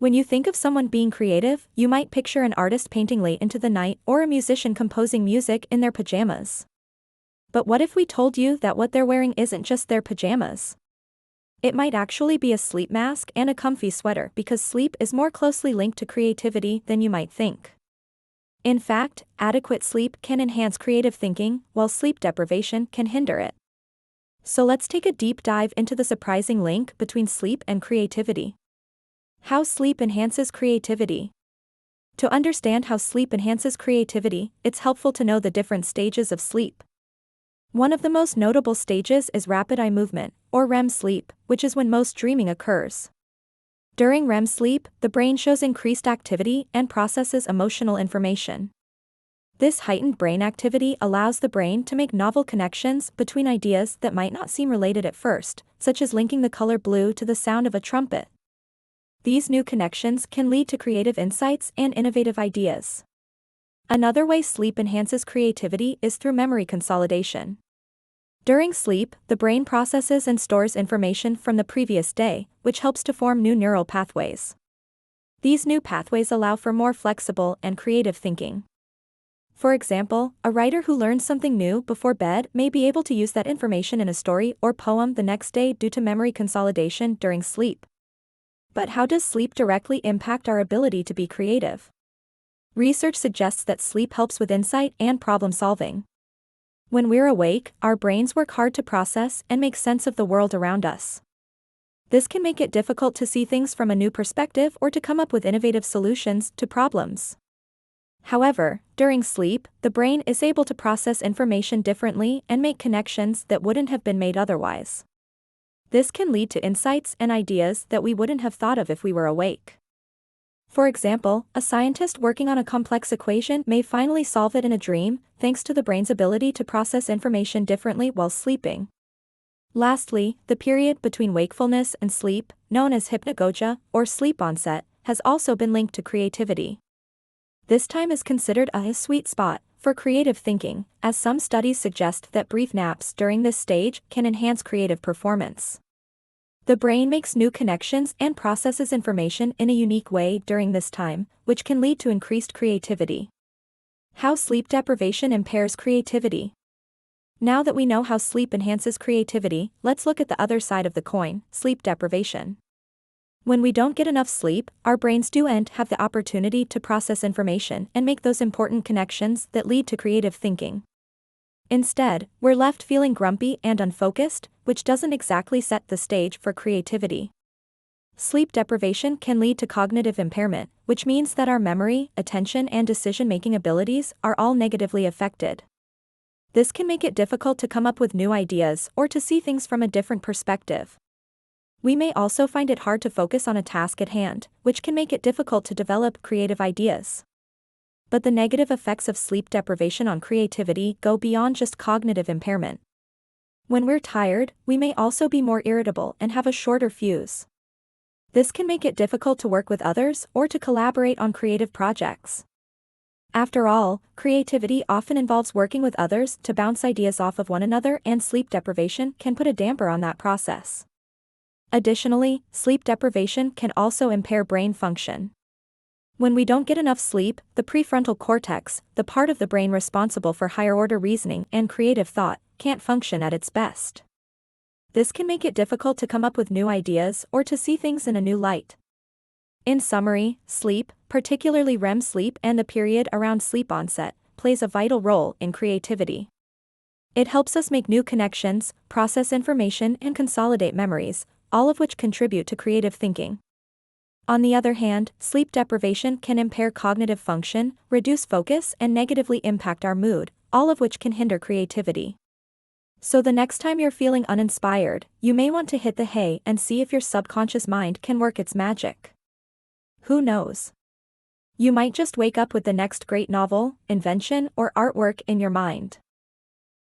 When you think of someone being creative, you might picture an artist painting late into the night or a musician composing music in their pajamas. But what if we told you that what they're wearing isn't just their pajamas? It might actually be a sleep mask and a comfy sweater, because sleep is more closely linked to creativity than you might think. In fact, adequate sleep can enhance creative thinking, while sleep deprivation can hinder it. So let's take a deep dive into the surprising link between sleep and creativity. How sleep enhances creativity. To understand how sleep enhances creativity, it's helpful to know the different stages of sleep. One of the most notable stages is rapid eye movement, or REM sleep, which is when most dreaming occurs. During REM sleep, the brain shows increased activity and processes emotional information. This heightened brain activity allows the brain to make novel connections between ideas that might not seem related at first, such as linking the color blue to the sound of a trumpet. These new connections can lead to creative insights and innovative ideas. Another way sleep enhances creativity is through memory consolidation. During sleep, the brain processes and stores information from the previous day, which helps to form new neural pathways. These new pathways allow for more flexible and creative thinking. For example, a writer who learns something new before bed may be able to use that information in a story or poem the next day due to memory consolidation during sleep. But how does sleep directly impact our ability to be creative? Research suggests that sleep helps with insight and problem solving. When we're awake, our brains work hard to process and make sense of the world around us. This can make it difficult to see things from a new perspective or to come up with innovative solutions to problems. However, during sleep, the brain is able to process information differently and make connections that wouldn't have been made otherwise. This can lead to insights and ideas that we wouldn't have thought of if we were awake. For example, a scientist working on a complex equation may finally solve it in a dream, thanks to the brain's ability to process information differently while sleeping. Lastly, the period between wakefulness and sleep, known as hypnagogia, or sleep onset, has also been linked to creativity. This time is considered a sweet spot for creative thinking, as some studies suggest that brief naps during this stage can enhance creative performance. The brain makes new connections and processes information in a unique way during this time, which can lead to increased creativity. How sleep deprivation impairs creativity. Now that we know how sleep enhances creativity, let's look at the other side of the coin, sleep deprivation. When we don't get enough sleep, our brains don't have the opportunity to process information and make those important connections that lead to creative thinking. Instead, we're left feeling grumpy and unfocused, which doesn't exactly set the stage for creativity. Sleep deprivation can lead to cognitive impairment, which means that our memory, attention, and decision-making abilities are all negatively affected. This can make it difficult to come up with new ideas or to see things from a different perspective. We may also find it hard to focus on a task at hand, which can make it difficult to develop creative ideas. But the negative effects of sleep deprivation on creativity go beyond just cognitive impairment. When we're tired, we may also be more irritable and have a shorter fuse. This can make it difficult to work with others or to collaborate on creative projects. After all, creativity often involves working with others to bounce ideas off of one another, and sleep deprivation can put a damper on that process. Additionally, sleep deprivation can also impair brain function. When we don't get enough sleep, the prefrontal cortex, the part of the brain responsible for higher-order reasoning and creative thought, can't function at its best. This can make it difficult to come up with new ideas or to see things in a new light. In summary, sleep, particularly REM sleep and the period around sleep onset, plays a vital role in creativity. It helps us make new connections, process information, and consolidate memories, all of which contribute to creative thinking. On the other hand, sleep deprivation can impair cognitive function, reduce focus, and negatively impact our mood, all of which can hinder creativity. So the next time you're feeling uninspired, you may want to hit the hay and see if your subconscious mind can work its magic. Who knows? You might just wake up with the next great novel, invention, or artwork in your mind.